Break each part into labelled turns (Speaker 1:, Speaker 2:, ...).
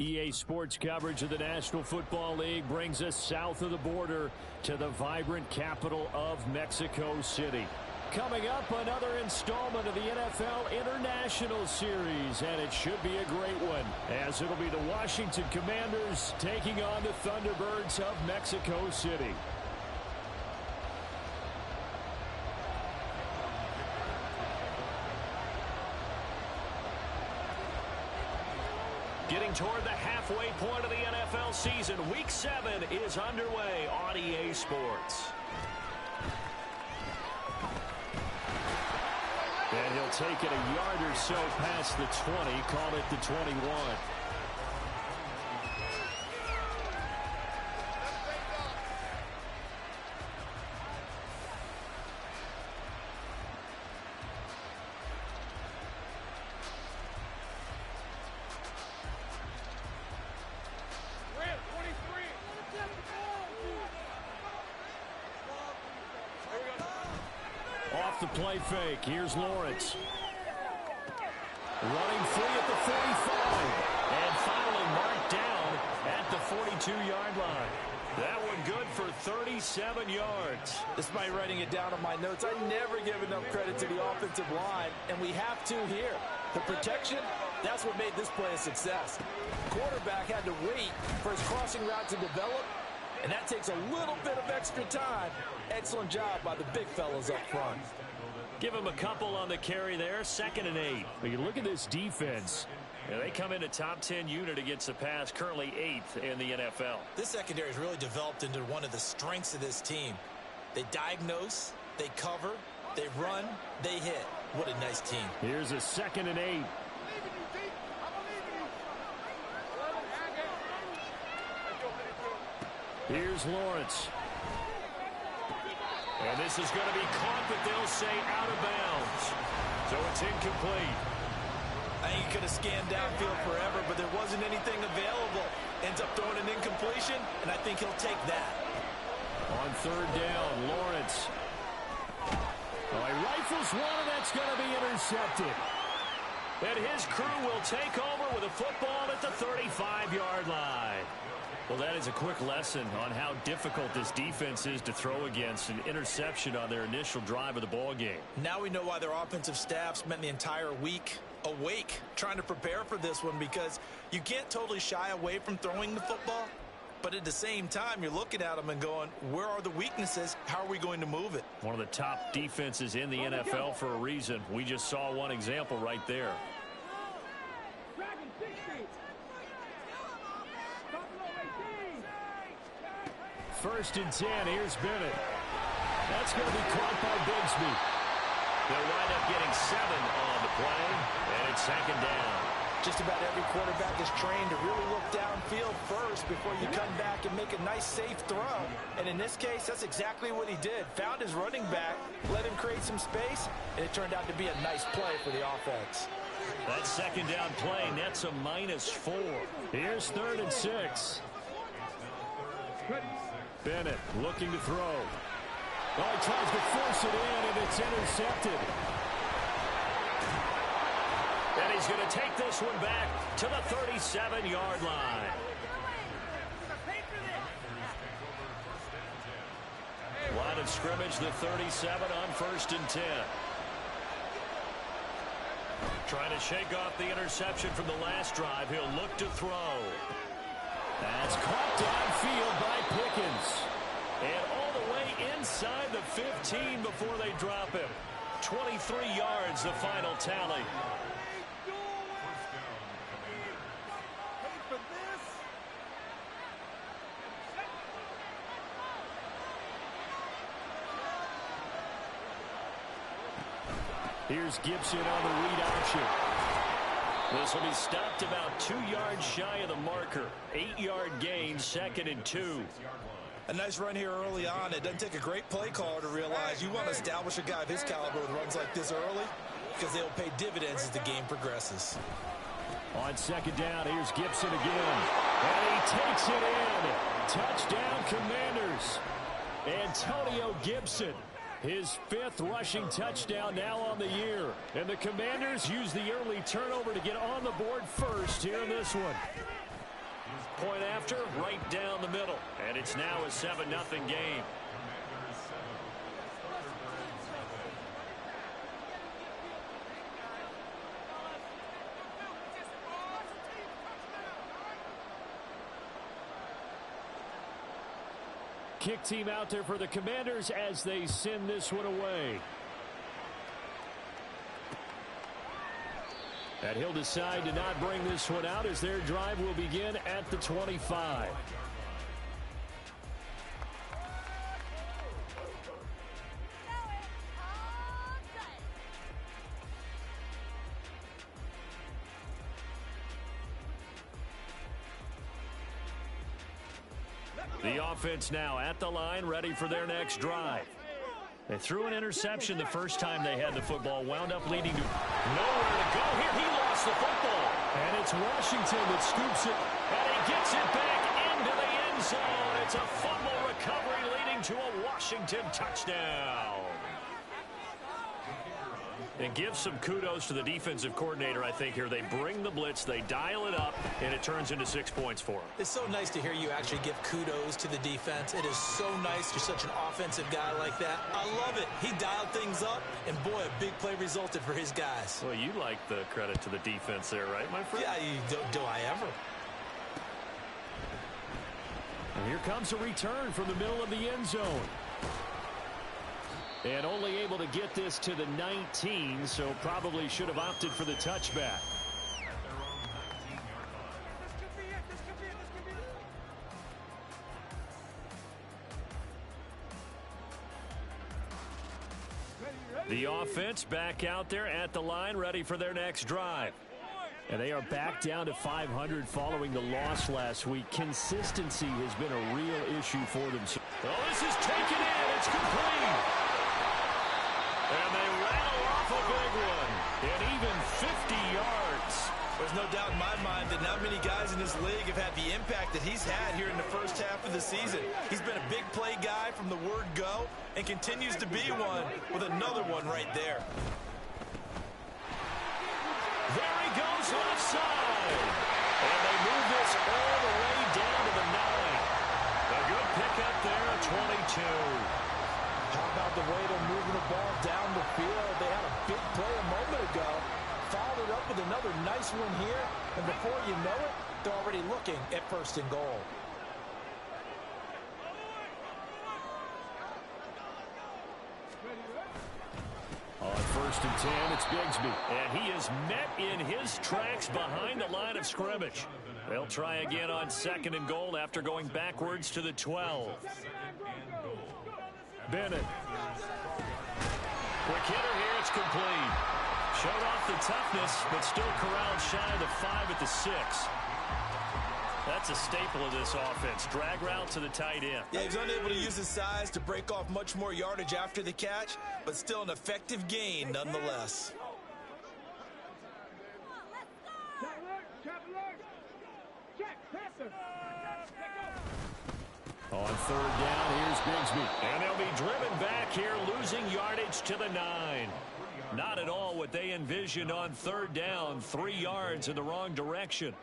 Speaker 1: EA Sports coverage of the National Football League brings us south of the border to the vibrant capital of Mexico City. Coming up, another installment of the NFL International Series, and it should be a great one, as it'll be the Washington Commanders taking on the Thunderbirds of Mexico City. Getting toward the halfway point of the NFL season, Week 7 is underway on EA Sports. And he'll take it a yard or so past the 20, call it the 21. Off the play fake. Here's Lawrence. Running free at the 45. And finally marked down at the 42-yard line. That one good for 37 yards.
Speaker 2: Despite writing it down on my notes, I never give enough credit to the offensive line, and we have to here. The protection, that's what made this play a success. Quarterback had to wait for his crossing route to develop, and that takes a little bit of extra time. Excellent job by the big fellas up front.
Speaker 1: Give him a couple on the carry there, 2nd and 8. But you look at this defense. They come in a top 10 unit against the pass, currently 8th in the NFL.
Speaker 2: This secondary has really developed into one of the strengths of this team. They diagnose, they cover, they run, they hit. What a nice team.
Speaker 1: Here's a 2nd and 8. Here's Lawrence. And this is going to be caught, but they'll say out of bounds. So it's incomplete.
Speaker 2: I think he could have scanned downfield forever, but there wasn't anything available. Ends up throwing an incompletion, and I think he'll take that.
Speaker 1: On 3rd down, Lawrence. Oh, he rifles one, and that's going to be intercepted. And his crew will take over with a football at the 35-yard line. Well, that is a quick lesson on how difficult this defense is to throw against. An interception on their initial drive of the ball game.
Speaker 2: Now we know why their offensive staff spent the entire week awake trying to prepare for this one, because you can't totally shy away from throwing the football. But at the same time, you're looking at them and going, where are the weaknesses? How are we going to move it?
Speaker 1: One of the top defenses in the NFL for a reason. We just saw one example right there. 1st and 10. Here's Bennett. That's going to be caught by Bigsby. They'll wind up getting 7 on the play, and it's 2nd down.
Speaker 2: Just about every quarterback is trained to really look downfield first before you come back and make a nice, safe throw. And in this case, that's exactly what he did. Found his running back, let him create some space, and it turned out to be a nice play for the offense.
Speaker 1: That 2nd down play nets a -4. Here's 3rd and 6. Bennett looking to throw. Oh, he tries to force it in, and it's intercepted. And he's going to take this one back to the 37-yard line. Line of scrimmage, the 37 on 1st and 10. Trying to shake off the interception from the last drive. He'll look to throw. That's caught downfield by Pickens. And all the way inside the 15 before they drop him. 23 yards, the final tally. Here's Gibson on the read option. This will be stopped about 2 yards shy of the marker. 8-yard gain, 2nd and 2.
Speaker 2: A nice run here early on. It doesn't take a great play caller to realize you want to establish a guy of his caliber with runs like this early, because they'll pay dividends as the game progresses.
Speaker 1: On 2nd down, here's Gibson again. And he takes it in. Touchdown, Commanders. Antonio Gibson. His 5th rushing touchdown now on the year. And the Commanders use the early turnover to get on the board first here in this one. Point after, right down the middle. And it's now a 7-0 game. Kick team out there for the Commanders as they send this one away. And he'll decide to not bring this one out as their drive will begin at the 25. The offense now at the line, ready for their next drive. They threw an interception the first time they had the football, wound up leading to nowhere to go. Here he lost the football. And it's Washington that scoops it, and he gets it back into the end zone. It's a fumble recovery leading to a Washington touchdown. And give some kudos to the defensive coordinator, I think, here. They bring the blitz, they dial it up, and it turns into 6 points for them.
Speaker 2: It's so nice to hear you actually give kudos to the defense. It is so nice you're such an offensive guy like that. I love it. He dialed things up, and boy, a big play resulted for his guys.
Speaker 1: Well, you like the credit to the defense there, right, my friend?
Speaker 2: Yeah, do I ever?
Speaker 1: And here comes a return from the middle of the end zone. And only able to get this to the 19, so probably should have opted for the touchback. The offense back out there at the line, ready for their next drive. And they are back down to 500 following the loss last week. Consistency has been a real issue for them. Well, this is taken in. It's complete. And they rattle off a big one. And even 50 yards.
Speaker 2: There's no doubt in my mind that not many guys in this league have had the impact that he's had here in the first half of the season. He's been a big play guy from the word go and continues to be one with another one right there.
Speaker 1: There he goes left side. And they move this all the way down to the 9. A good pickup there, a 22.
Speaker 2: How about the way they're moving the ball down the field? They had a big play a moment ago. Followed it up with another nice one here. And before you know it, they're already looking at first and goal.
Speaker 1: On first and 10, it's Bigsby. And he is met in his tracks behind the line of scrimmage. They'll try again on second and goal after going backwards to the 12. Bennett. Quick hitter here, it's complete. Showed off the toughness, but still corralled shy of the 5 at the 6. That's a staple of this offense. Drag route to the tight end.
Speaker 2: Yeah, he's unable to use his size to break off much more yardage after the catch, but still an effective gain nonetheless.
Speaker 1: On third down, here's Bigsby. And they'll be driven back here, losing yardage to the 9. Not at all what they envisioned on third down. 3 yards in the wrong direction.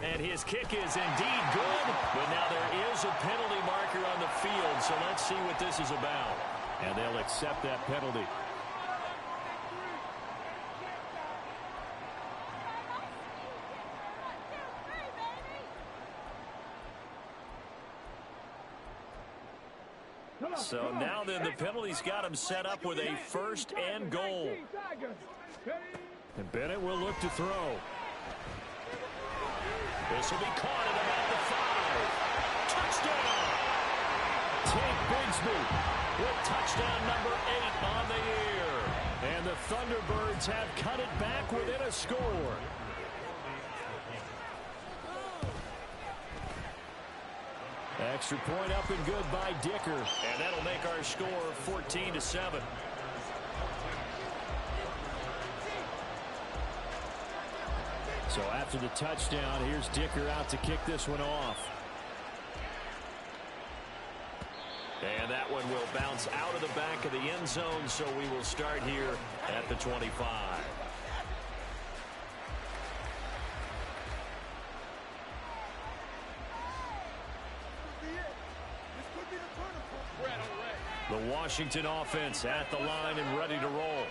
Speaker 1: And his kick is indeed good, but now there is a penalty marker on the field, so let's see what this is about. And they'll accept that penalty. So now then the penalty's got him set up with a first and goal. And Bennett will look to throw. This will be caught at about the 5. Touchdown! Take Bigsby with touchdown number 8 on the year. And the Thunderbirds have cut it back within a score. Extra point up and good by Dicker. And that'll make our score 14-7. So after the touchdown, here's Dicker out to kick this one off. And that one will bounce out of the back of the end zone, so we will start here at the 25. Washington offense at the line and ready to roll.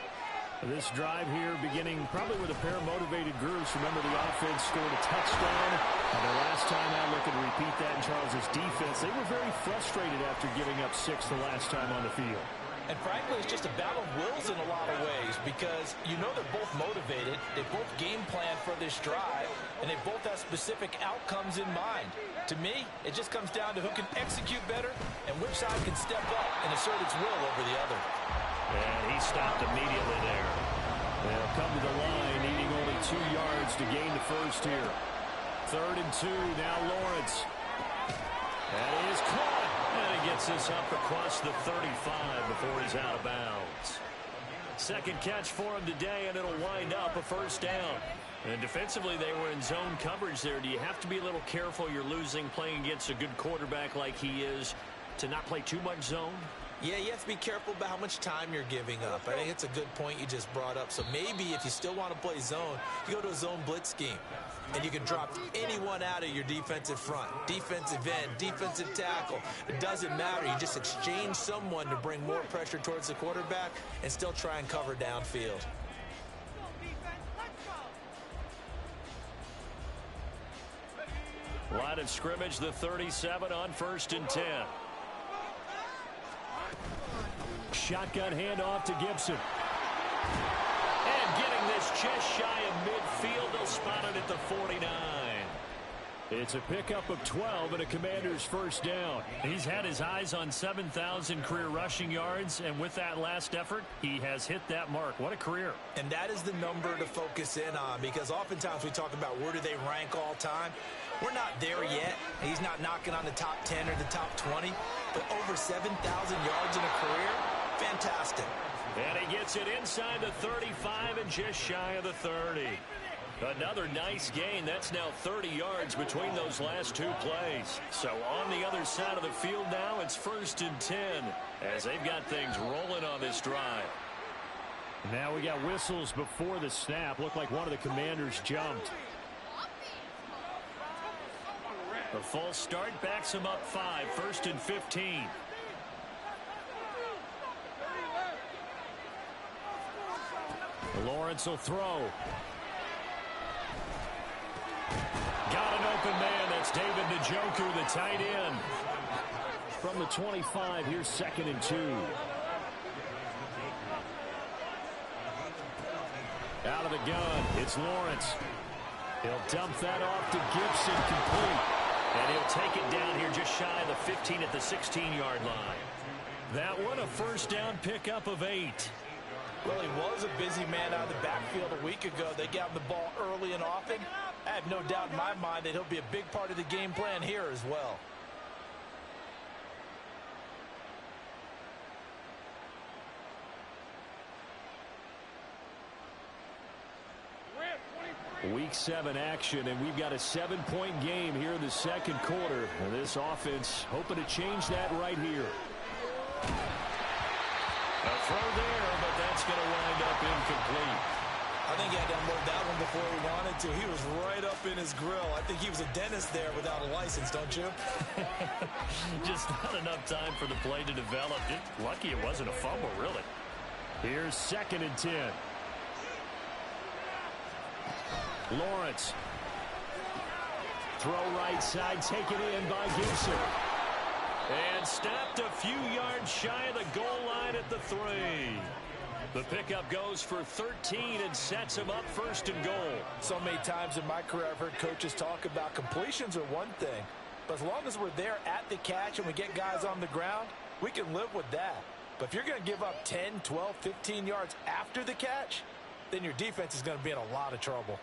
Speaker 1: This drive here beginning probably with a pair of motivated groups. Remember, the offense scored a touchdown. And the last time out, looking to repeat that in Charles' defense. They were very frustrated after giving up 6 the last time on the field.
Speaker 2: And frankly, it's just a battle of wills in a lot of ways because you know they're both motivated. They both game plan for this drive, and they both have specific outcomes in mind. To me, it just comes down to who can execute better and which side can step up and assert its will over the other.
Speaker 1: And he stopped immediately there. They'll come to the line, needing only 2 yards to gain the first here. 3rd and 2, now Lawrence. That is caught. And he gets this up across the 35 before he's out of bounds. Second catch for him today, and it'll wind up a first down. And defensively, they were in zone coverage there. Do you have to be a little careful? You're losing playing against a good quarterback like he is to not play too much zone?
Speaker 2: Yeah, you have to be careful about how much time you're giving up. I think it's a good point you just brought up. So maybe if you still want to play zone, you go to a zone blitz scheme. And you can drop anyone out of your defensive front. Defensive end, defensive tackle. It doesn't matter. You just exchange someone to bring more pressure towards the quarterback and still try and cover downfield.
Speaker 1: Line of scrimmage, the 37 on 1st and 10. Shotgun handoff to Gibson. And getting this just shy of midfield, they'll spot it at the 49. It's a pickup of 12 and a Commander's first down. He's had his eyes on 7,000 career rushing yards, and with that last effort, he has hit that mark. What a career.
Speaker 2: And that is the number to focus in on because oftentimes we talk about where do they rank all time. We're not there yet. He's not knocking on the top 10 or the top 20, but over 7,000 yards in a career, fantastic.
Speaker 1: And he gets it inside the 35 and just shy of the 30. Another nice gain. That's now 30 yards between those last 2 plays. So on the other side of the field now, it's 1st and 10 as they've got things rolling on this drive. Now we got whistles before the snap. Looked like one of the Commanders jumped. The false start backs him up 5. 1st and 15. Lawrence will throw. Got an open man. That's David Njoku, the tight end. From the 25, here's 2nd and 2. Out of the gun, it's Lawrence. He'll dump that off to Gibson, complete. And he'll take it down here just shy of the 15 at the 16-yard line. That one, a first down pickup of 8.
Speaker 2: Well, he was a busy man out of the backfield a week ago. They got him the ball early and often. I have no doubt in my mind that he'll be a big part of the game plan here as well.
Speaker 1: Week 7 action, and we've got a 7-point game here in the second quarter. And this offense hoping to change that right here. A throw there, but that's going to wind up incomplete.
Speaker 2: I think he had to unload that one before he wanted to. He was right up in his grill. I think he was a dentist there without a license, don't you?
Speaker 1: Just not enough time for the play to develop. Lucky it wasn't a fumble, really. Here's 2nd and 10. Lawrence. Throw right side, taken in by Gibson. And stopped a few yards shy of the goal line at the 3. The pickup goes for 13 and sets him up 1st and goal.
Speaker 2: So many times in my career I've heard coaches talk about completions are one thing. But as long as we're there at the catch and we get guys on the ground, we can live with that. But if you're going to give up 10, 12, 15 yards after the catch, then your defense is going to be in a lot of trouble.